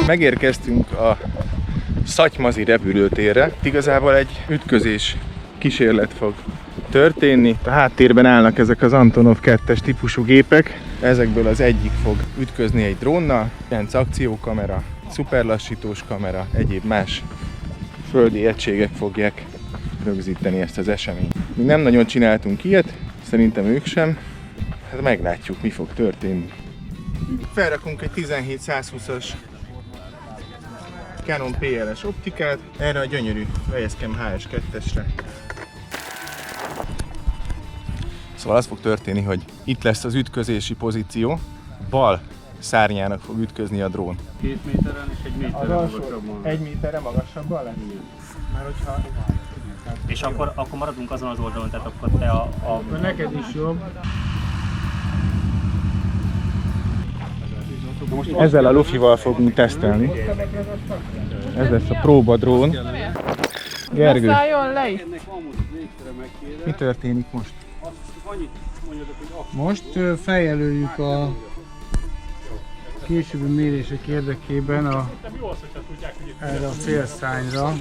Megérkeztünk a Szatymazi repülőtérre. Igazából egy ütközés kísérlet fog történni. A háttérben állnak ezek az Antonov 2-es típusú gépek. Ezekből az egyik fog ütközni egy drónnal, 9 akciókamera, szuperlassítós kamera, egyéb más földi egységek fogják rögzíteni ezt az eseményt. Mi nem nagyon csináltunk ilyet, szerintem ők sem. Hát meglátjuk, mi fog történni. Felrakunk egy 17-120-as Canon PLS optikát erre a gyönyörű Wacom HS2-esre. Szóval az fog történni, hogy itt lesz az ütközési pozíció, bal szárnyának fog ütközni a drón. 2 méteren és 1 méterre magasabban. 1 méterre magasabban lesz? Már hogyha... És akkor maradunk azon az oldalon, tehát akkor te Akkor neked is jobb. Ezzel a lufival fogunk tesztelni. Ez lesz a próba drón. Gergő, mi történik most? Most feljelöljük a későbbi mérések érdekében erre a célszányra.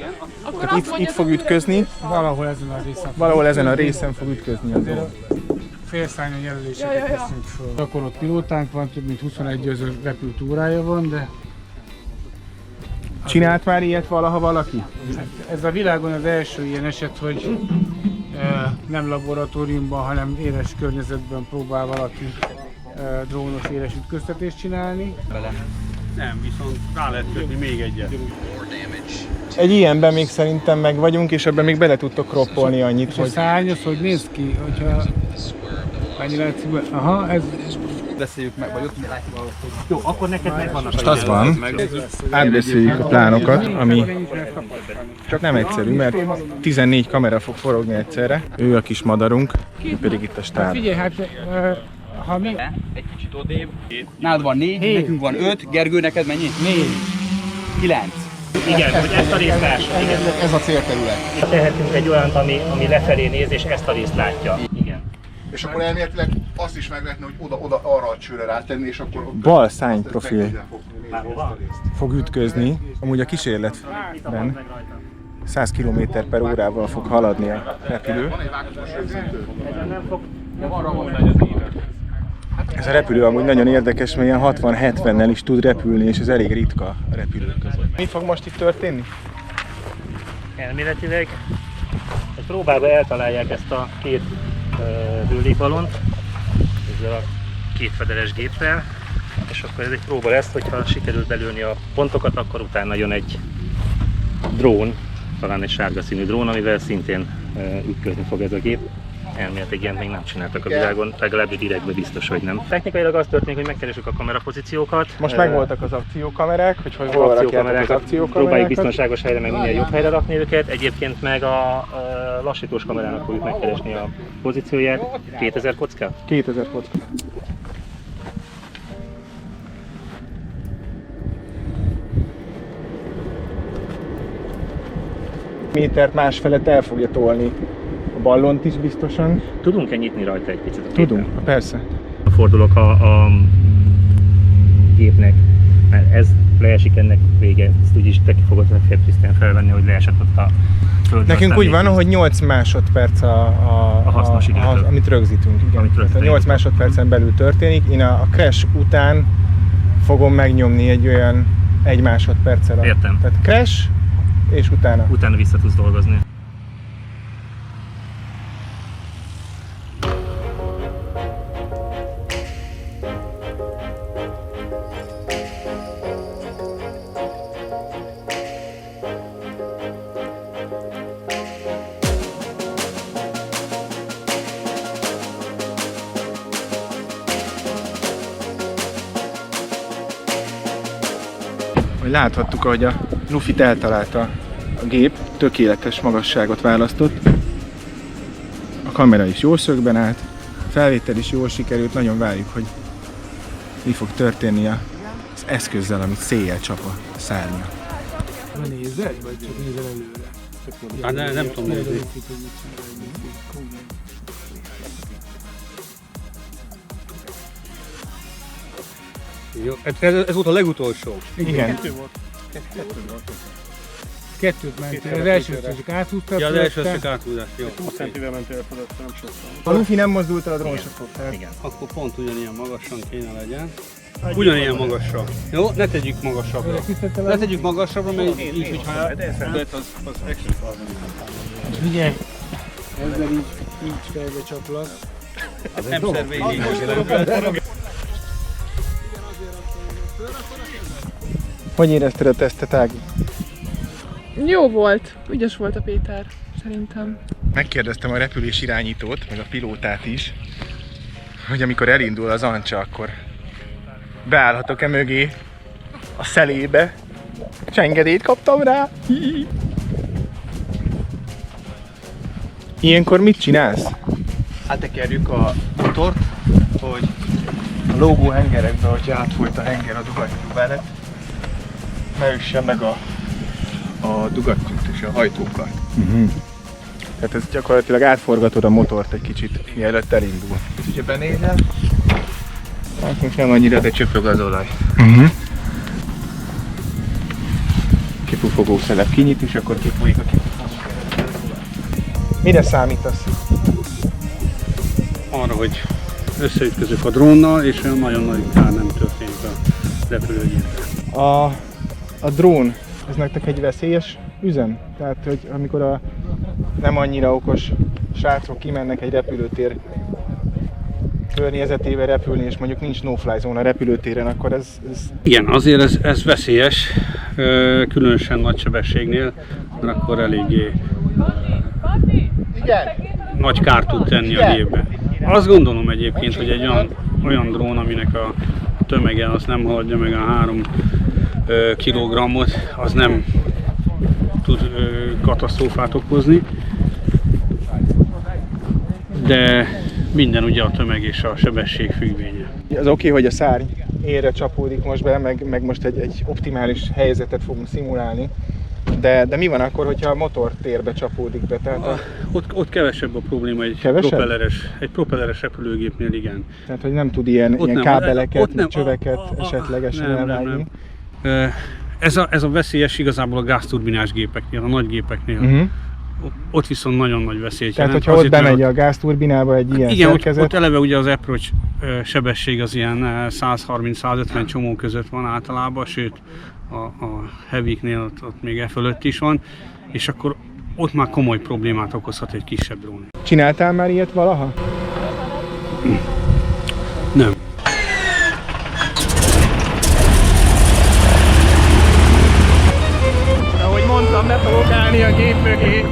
Tehát itt fog ütközni, Valahol ezen a részen. valahol ezen a részen fog ütközni a drón. Félszányon jelöléseket teszünk föl. Akkor ott pilótánk van, több mint 21 ezer repült órája van, de... Csinált már ilyet valaha valaki? Ez a világon az első ilyen eset, hogy nem laboratóriumban, hanem éles környezetben próbál valaki drónos éles ütköztetést csinálni. Nem, viszont rá lehet kötni még egyet. Egy ilyenben még szerintem meg vagyunk, és ebben még bele tudtok kroppolni annyit, És a hogy... szárny az, hogy néz ki, hogyha... Annyi látszik, aha, ez... Beszéljük meg, vagy ott látjuk valahogy. jó, akkor neked megvannak Most az van, átbeszéljük a plánokat, ami csak nem egyszerű, mert 14 kamera fog forogni egyszerre. Ő a kis madarunk, ő pedig itt a stáb. Figyelj, hát... ha mi... Egy kicsit odébb. Nálad van 4, nekünk van 5, Gergő, neked mennyi? 4. 9. Igen, hogy ezt a részt lássa. Igen. Ez a célterület. Tehetünk egy olyant, ami lefelé néz, és ezt a részt látja. Igen. És akkor elméletileg azt is meg lehetne, hogy oda arra a csőre rátenni, és akkor... Bal szárnyprofil fog ütközni. Amúgy a kísérletben 100 km/h fog haladni a repülő. Ez a repülő amúgy nagyon érdekes, mert ilyen 60-70-nel is tud repülni, és ez elég ritka a repülők között. Mi fog most itt történni? Elméletileg egy próbába eltalálják ezt a két hőlégballont ezzel a két fedeles géppel, és akkor ez egy próba lesz, hogyha sikerül belőni a pontokat, akkor utána jön egy drón, talán egy sárga színű drón, amivel szintén ütközni fog ez a gép. Elméletileg ilyen még nem csináltak a világon, legalábbis direktben biztos, hogy nem. Technikailag az történik, hogy megkeressük a kamerapozíciókat. Most megvoltak az akciókamerák, hogy hol rakjátok az akciókamerákat. Próbáljuk biztonságos helyre, meg minél jobb helyre rakni őket. Egyébként meg a lassítós kamerának fogjuk megkeresni a pozícióját. 2000 kocka? 2000 kocka. Métert más felett el fogja tolni a ballont is biztosan. Tudunk-e nyitni rajta egy picit a képen? Tudunk, persze. Fordulok a gépnek, mert ez leesik, ennek vége. Ezt úgyis te ki fogod tisztán felvenni, hogy leesett ott a földre. Nekünk úgy van, hogy 8 másodperc A hasznos idő. amit rögzítünk. Igen. Amit rögzítünk. 8 másodpercen belül történik. Én a crash után fogom megnyomni egy olyan 1 másodperccel. Értem. Tehát crash, és utána. Utána vissza tudsz dolgozni. Láthattuk, ahogy a lufit eltalálta a gép, tökéletes magasságot választott. A kamera is jó szögben állt, a felvétel is jól sikerült, nagyon várjuk, hogy mi fog történni az eszközzel, amit széjjel csap a szárnya. Nézed, vagy csak nézel előre? Hát nem tudom nézni. Jó, ez volt a legutolsó. Igen. Kettőt mentél, az első csak áthúztad. Ja, az első csak áthúzás, jó. 20 centivel mentél fölött, nem sokkal. A lufi nem mozdult el a drón se fog. Igen. Akkor pont ugyanilyen magasan kéne legyen. Ugyanilyen magasra. Jó, ne tegyük magasabbra. Ne tegyük magasabbra, mert így, hogyha az extra. Figyelj! Ezzel így fejbe csaplasz. Nem szervényi. Hogy érezted a tesztet, Ági? Jó volt, ügyes volt a Péter, szerintem. Megkérdeztem a repülés irányítót, meg a pilótát is, hogy amikor elindul az Ancsa, akkor beállhatok-e mögé a szelébe, és engedélyt kaptam rá. Ilyenkor mit csinálsz? Áttekerjük a motort, hogy a lógó hengerekbe, hogy átfolyt a henger a dugattyú mellett, ne üsse meg a dugattyút és a hajtókat. Tehát ez gyakorlatilag átforgatod a motort egy kicsit, mielőtt elindul. És ugye benézel, hát most nem annyira, de csöpög az olaj. Kipufogó szelep kinyit, és akkor kifolyik a kipufogó szelep. Mire számítasz? Arra, hogy összeütközök a drónnal, és olyan nagyon nagy kár nem történik a repülőgépen. A drón, ez nektek egy veszélyes üzem? Tehát, hogy amikor a nem annyira okos srácok kimennek egy repülőtér környezetébe repülni, és mondjuk nincs no-fly zone a repülőtéren, akkor ez... Igen, azért ez veszélyes, különösen nagy sebességnél, mert akkor eléggé nagy kárt tud tenni a gépbe. Azt gondolom egyébként, hogy egy olyan drón, aminek a tömege az nem haladja meg a 3 kilogrammot, az nem tud katasztrófát okozni, de minden ugye a tömeg és a sebesség függvénye. Az oké, hogy a szárny élre csapódik most be, meg most egy optimális helyzetet fogunk szimulálni, de mi van akkor, hogyha a motor térbe csapódik be? Tehát Ott kevesebb a probléma egy propelleres repülőgépnél, igen. Tehát, hogy nem tud ilyen kábeleket, csöveket esetlegesen elvágni. Ez a veszélyes igazából a gázturbinás gépeknél, a nagy gépeknél. Ott viszont nagyon nagy veszélyt jelent. Tehát, hogyha ott bemegy a gázturbinába egy ilyen szerkezet... ott eleve ugye az approach sebesség az ilyen 130-150 csomó között van általában, sőt a heavyeknél ott még e fölött is van, és akkor ott már komoly problémát okozhat egy kisebb drón. Csináltál már ilyet valaha? Nem. Ahogy mondtam, ne fogok állni a gép mögé.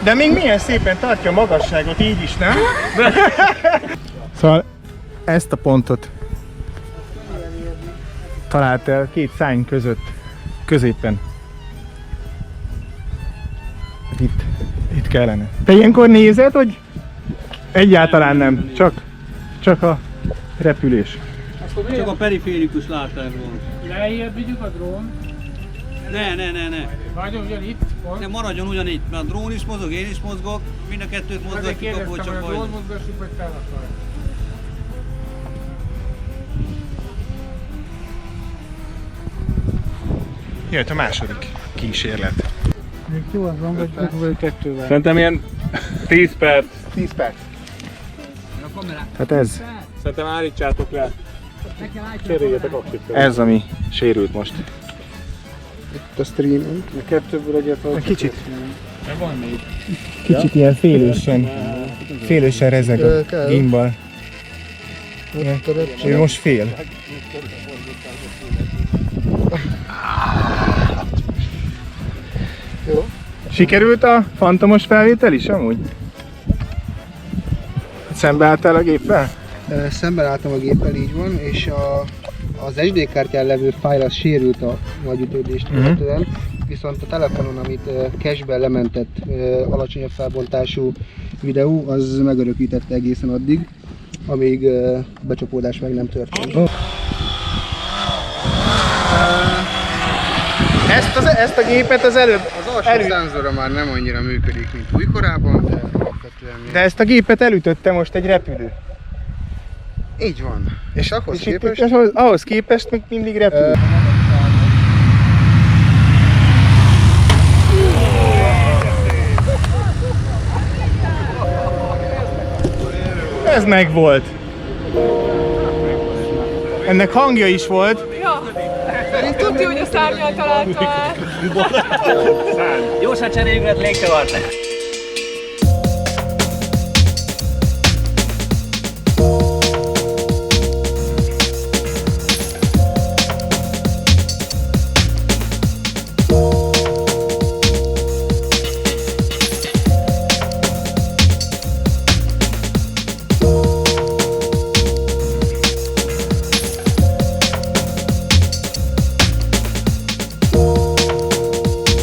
De még milyen szépen tartja a magasságot, így is, nem? Szóval ezt a pontot talált el két szárny között, középen. Itt kellene. Te ilyenkor nézed, hogy egyáltalán nem, csak a repülés. Csak a periférikus látásból. Lejjebb vigyük a drón. Ne. Maradjon ugyanitt. Ne, maradjon ugyanitt, mert a drón is mozog, én is mozgok, mind a kettőt mozgatjuk, akkor csak hogy a majd. drón mozgassuk, vagy fel akar. Jött a második kísérlet. Még jó az van, vagy kettővel? Szerintem ilyen 10 perc. 10 perc. Hát ez. Szerintem állítsátok le. Cseréljetek aksit. Ez, ami sérült most. A streamen. A kettőből egyet Kicsit. Kicsit ilyen félősen rezeg a gimbal. Ő most fél. Jó. Sikerült a fantomos felvétel is amúgy? Szembeálltál a géppel? Szemben álltam a géppel, így van, és az SD kártyán levő fájl az sérült a nagyütődést követően, viszont a telefonon, amit cache-ben lementett alacsonyabb felbontású videó, az megörökítette egészen addig, amíg becsapódás meg nem történt. Ezt a gépet az előbb... Az alsó szenzora már nem annyira működik, mint újkorában, de alapvetően... De ezt a gépet elütötte most egy repülő. Így van. És ahhoz És képest... ahhoz képest még mindig repülő. Ez meg volt. Ennek hangja is volt. Ja. Tudja, hogy a szárnyal találta el. Gyorsan cseréljük, mert légkavart.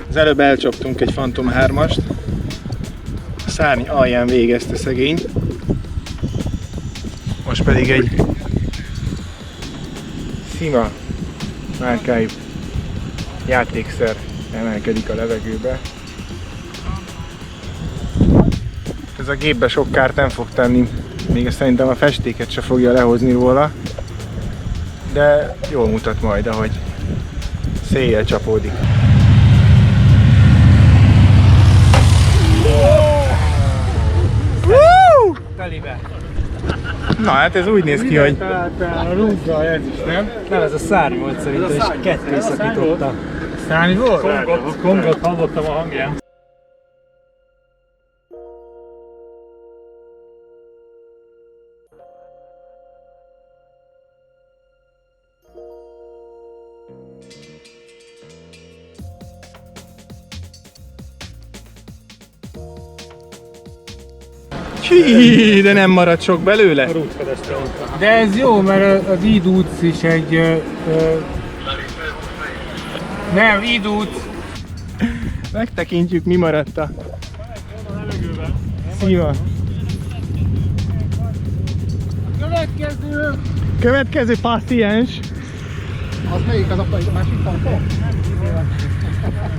Az előbb elcsaptunk egy Phantom 3-ast. A szárny alján végezte szegény. Most pedig egy Sima márkájú játékszer emelkedik a levegőbe. Ez a gépbe sok kárt nem fog tenni, még szerintem a festéket se fogja lehozni róla, de jól mutat majd, ahogy széjjel csapódik. Telibe. Na hát ez úgy néz ki, hogy A rúggal ez is, nem? Nem, ez a szárny volt szerintem, és ketté szakította. Szárny volt? Kongot hallottam a hangján. Hí, de nem maradt sok belőle. De ez jó, mert az idúc is egy... nem, idúc. Megtekintjük, mi maradt a Sima. Következő paciens. Az melyik az a másik Phantom?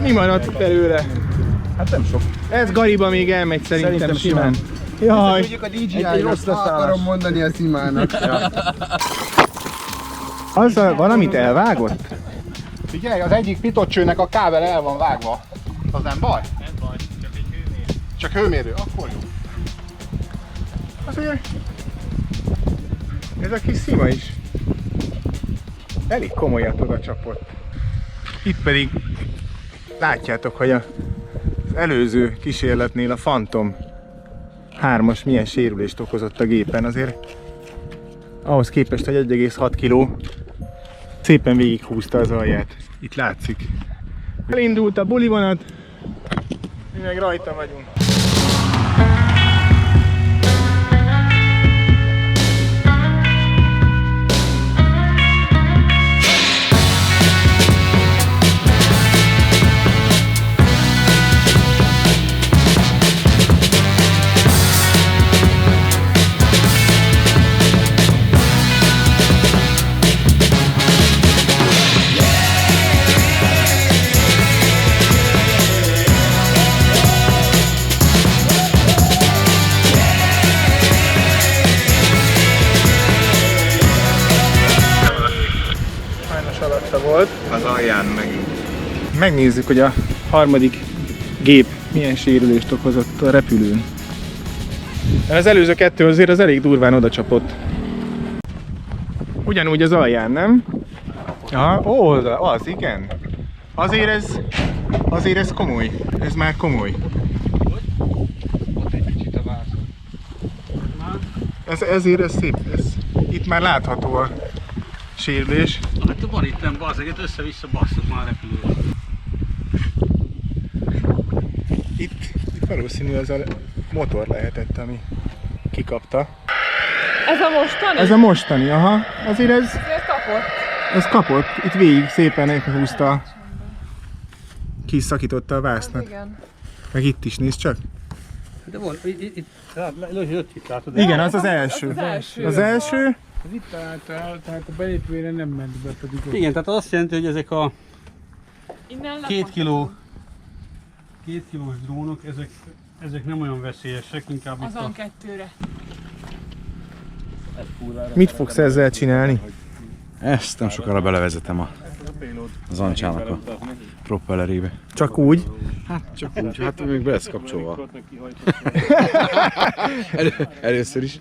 Mi maradt belőle? Hát nem sok. Ez Gariba még elmegy szerintem simán. Jaj. Mondjuk a DJI-nak akarom mondani a Simának. Azzal valamit elvágott? Figyelj, az egyik pitotcsőnek a kábel el van vágva. Az nem baj? Nem baj, csak egy hőmérő. Csak hőmérő, akkor jó. Azért ez a kis Sima is elég komolyat oda csapott. Itt pedig látjátok, hogy az előző kísérletnél a Phantom 3-as milyen sérülést okozott a gépen. Azért ahhoz képest, hogy 1,6 kg szépen végighúzta az alját. Itt látszik. Elindult a bulivonat, mi meg rajta vagyunk. Volt az alján megint. Megnézzük, hogy a harmadik gép milyen sérülést okozott a repülőn. Az előző kettő azért az elég durván oda csapott. Ugyanúgy az alján, nem? Aha, ó, az igen. Azért ez komoly. Ez már komoly. Ott egy kicsit a vászon. Ezért ez szép. Ez itt már látható a sérülés. Hát van itt nem bazeg, össze-vissza basszuk már a repülőt. Itt valószínű az a motor lehetett, ami kikapta. Ez a mostani? Ez a mostani, aha. Azért ez kapott. Ez kapott. Itt végig szépen húzta, kiszakította a vásznat. Igen. Meg itt is, nézd csak. De van, itt látod. Igen, az az első. Az első. Az első. Az itt találta el, tehát a belépőre nem ment be, pedig ott. Igen, tehát azt jelenti, hogy ezek a Innen 2 kilós drónok, ezek nem olyan veszélyesek, inkább itt azon kettőre. Mit fogsz ezzel csinálni? Ezt nem sokára belevezetem az ancsának a propellerébe. Csak úgy? Hát csak úgy, hát még be lesz kapcsolva. Először is.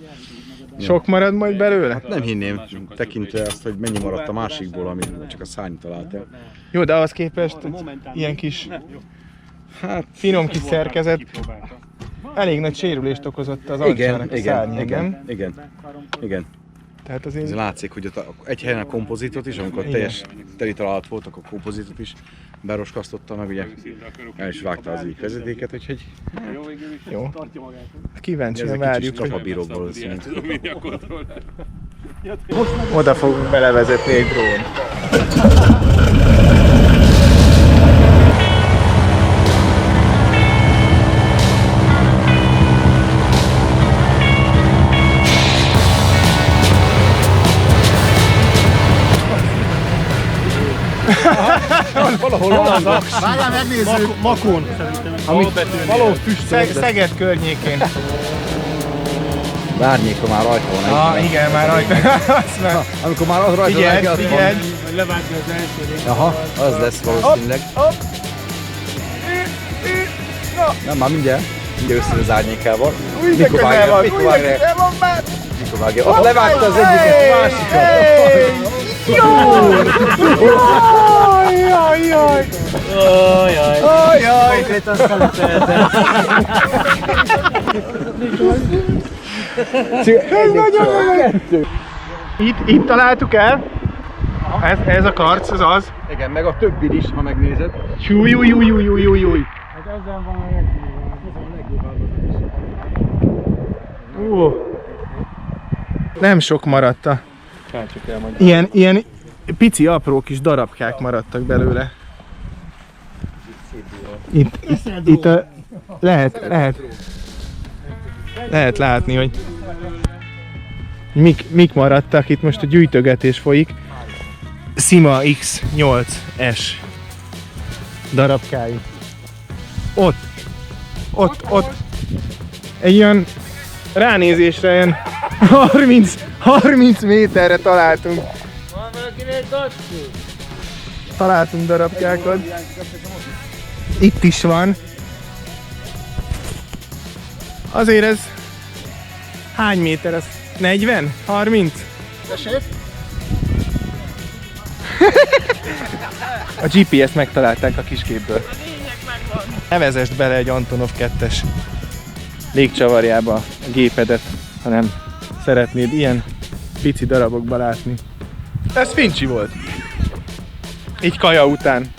Sok marad majd belőle? Hát nem hinném, tekintve azt, hogy mennyi maradt a másikból, amit csak a szárny talált el. Jó, de ahhoz képest ilyen kis finom kis szerkezet elég nagy sérülést okozott az ancsának a szárnyán, nem? Igen. Tehát azért... Ez látszik, hogy ott egy helyen a kompozitot is, amikor teljes teli találat volt, akkor a kompozitot is beroskasztotta, meg ugye el is vágta az egyik vezetéket, úgyhogy... Jó. Kíváncsian ez egy várjuk, kicsit csapabírókból szint. Oda fogunk belevezetni egy drón. Valahol van az. Várjál, megnézzük. Makón. Való Szeged környékén. Bárnyéka már rajta van. Igen, már rajta. Amikor már az rajta van, figyelj. Levágja az első. Aha, az lesz valószínűleg. Nem, már mindjárt össze az árnyékával. Mikor vágja? Ott levágta az egyiket, a másikat. Jó! Jaj! Konkrétan szeleteltem. Ez nagyon Itt találtuk el? Ez a karc, ez az? Igen, meg a többi is, ha megnézed. Júj. Hát ezzel van a legjobb. Nem sok maradt a... Ilyen pici, apró kis darabkák maradtak belőle. Itt lehet látni, hogy mik maradtak. Itt most a gyűjtögetés folyik. Sima X8S darabkái. Ott. Egy ilyen ránézésre ilyen 30 méterre találtunk. Találtunk darabkákat. Itt is van. Azért ez hány méter? Ez 40? 30? A GPS-t megtalálták a kisképből. Ne vezesd bele egy Antonov 2-es légcsavarjába a gépedet, hanem szeretnéd ilyen pici darabokba látni. Ez fincsi volt. Így kaja után.